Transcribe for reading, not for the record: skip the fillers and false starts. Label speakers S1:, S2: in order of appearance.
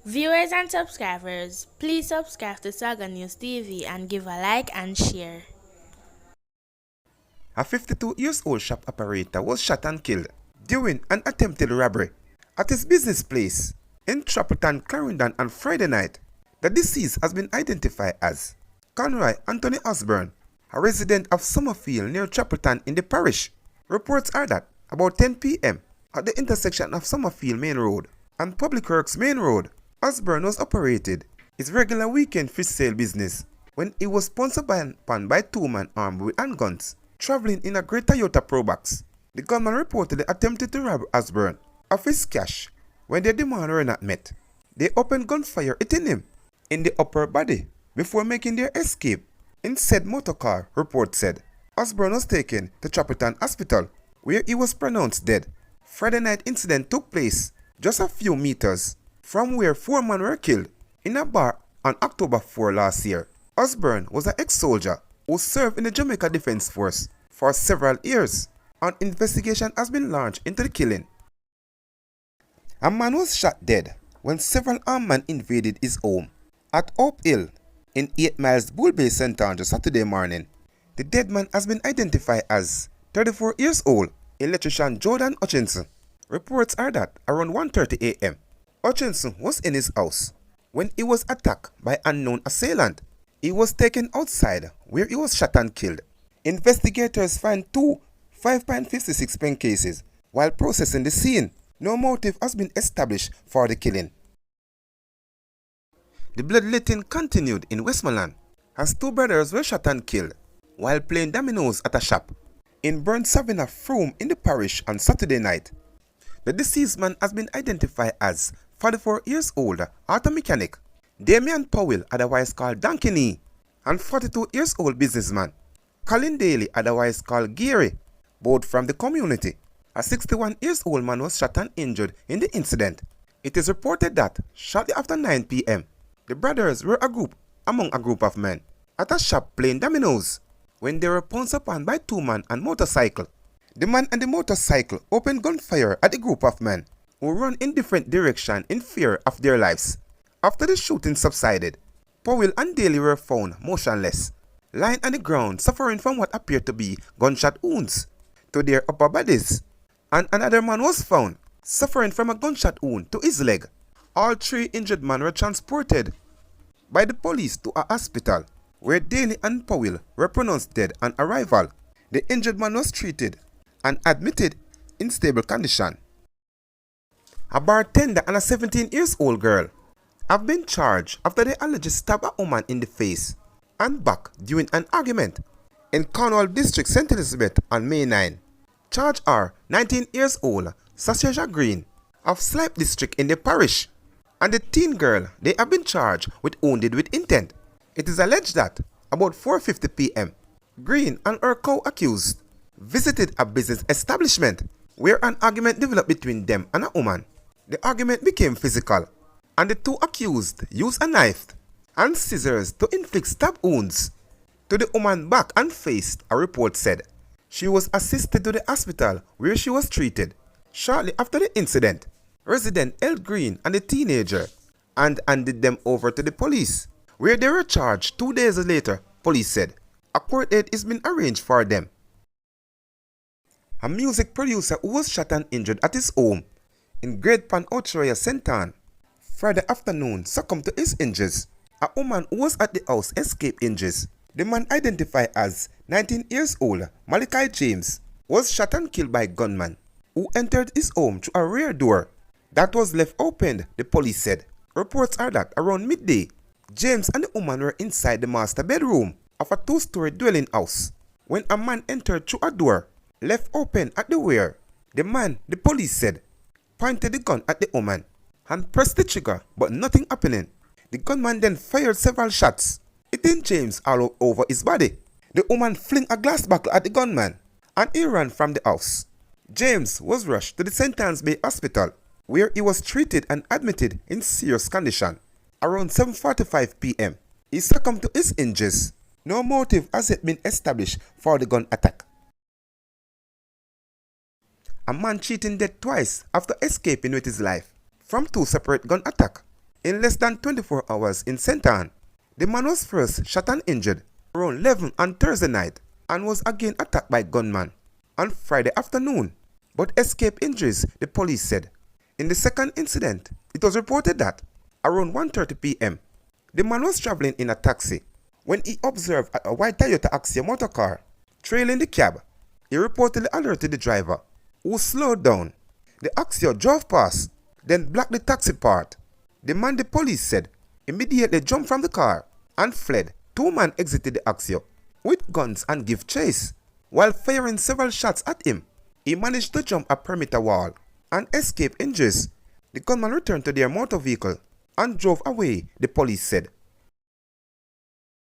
S1: Viewers and subscribers, please subscribe to Saga News TV and give a like and share.
S2: A 52 years old shop operator was shot and killed during an attempted robbery at his business place in Clarendon on Friday night. The deceased has been identified as Conroy Anthony Osborne, a resident of Summerfield near Chapelton in the parish. Reports are that about 10 p.m. at the intersection of Summerfield Main Road and Public Works Main Road, Osborne was operated his regular weekend fish sale business when he was sponsored upon by two men armed with handguns traveling in a grey Toyota Probox. The gunman reportedly attempted to rob Osborne of his cash. When their demands were not met, they opened gunfire hitting him in the upper body before making their escape in said motorcar, report said. Osborne was taken to Chapelton Hospital where he was pronounced dead. Friday night incident took place just a few meters from where four men were killed in a bar on October 4 last year. Osborne was an ex-soldier who served in the Jamaica Defense Force for several years. An investigation has been launched into the killing. A man was shot dead when several armed men invaded his home at Hope Hill in 8 Miles Bull Bay, St. Andrews Saturday morning. The dead man has been identified as 34 years old electrician Jordan Hutchinson. Reports are that around 1:30 a.m. Hutchinson was in his house when he was attacked by unknown assailant. He was taken outside where he was shot and killed. Investigators find two 5.56 pen cases while processing the scene. No motive has been established for the killing. The bloodletting continued in Westmoreland as two brothers were shot and killed while playing dominoes at a shop in Burnt Savannah Froome in the parish on Saturday night. The deceased man has been identified as 44 years old auto mechanic Damian Powell, otherwise called Donkey Knee, and 42 years old businessman Colin Daly, otherwise called Gary, both from the community. A 61 years old man was shot and injured in the incident. It is reported that shortly after 9 p.m. the brothers were among a group of men at a shop playing dominoes when they were pounced upon by two men on motorcycle. The man and the motorcycle opened gunfire at the group of men who ran in different directions in fear of their lives. After the shooting subsided, Powell and Daly were found motionless, lying on the ground suffering from what appeared to be gunshot wounds to their upper bodies, and another man was found suffering from a gunshot wound to his leg. All three injured men were transported by the police to a hospital where Daly and Powell were pronounced dead on arrival. The injured man was treated and admitted in stable condition. A bartender and a 17-year-old girl have been charged after they allegedly stabbed a woman in the face and back during an argument in Cornwall District, St. Elizabeth on May 9. Charged are 19-year-old Sasha Green of Slipe District in the parish and the teen girl. They have been charged with wounded with intent. It is alleged that about 4:50 p.m. Green and her co-accused visited a business establishment where an argument developed between them and a woman. The argument became physical, and the two accused used a knife and scissors to inflict stab wounds to the woman's back and face, a report said. She was assisted to the hospital where she was treated. Shortly after the incident, resident held Green and the teenager and handed them over to the police, where they were charged 2 days later, police said. A court date is been arranged for them. A music producer who was shot and injured at his home in Great Pan Outroya, St. Ann, Friday afternoon succumbed to his injuries. A woman who was at the house escaped injuries. The man, identified as 19 years old Malachi James, was shot and killed by a gunman who entered his home through a rear door that was left open, the police said. Reports are that around midday, James and the woman were inside the master bedroom of a 2-story dwelling house when a man entered through a door left open at the rear. The man, the police said, pointed the gun at the woman and pressed the trigger, but nothing happening. The gunman then fired several shots, hitting James all over his body. The woman flung a glass bottle at the gunman and he ran from the house. James was rushed to the St. Anne's Bay Hospital where he was treated and admitted in serious condition. Around 7:45 p.m., he succumbed to his injuries. No motive has yet been established for the gun attack. A man cheating dead twice after escaping with his life from two separate gun attacks in less than 24 hours in St. Anne. The man was first shot and injured around 11 on Thursday night and was again attacked by gunmen on Friday afternoon, but escaped injuries, the police said. In the second incident, it was reported that around 1:30 p.m., the man was traveling in a taxi when he observed a white Toyota Axia motor car trailing the cab. He reportedly alerted the driver, who slowed down. The Axia drove past, then blocked the taxi part. The man, the police said, immediately jumped from the car and fled. Two men exited the Axia with guns and gave chase. While firing several shots at him, he managed to jump a perimeter wall and escape injuries. The gunman returned to their motor vehicle and drove away, the police said.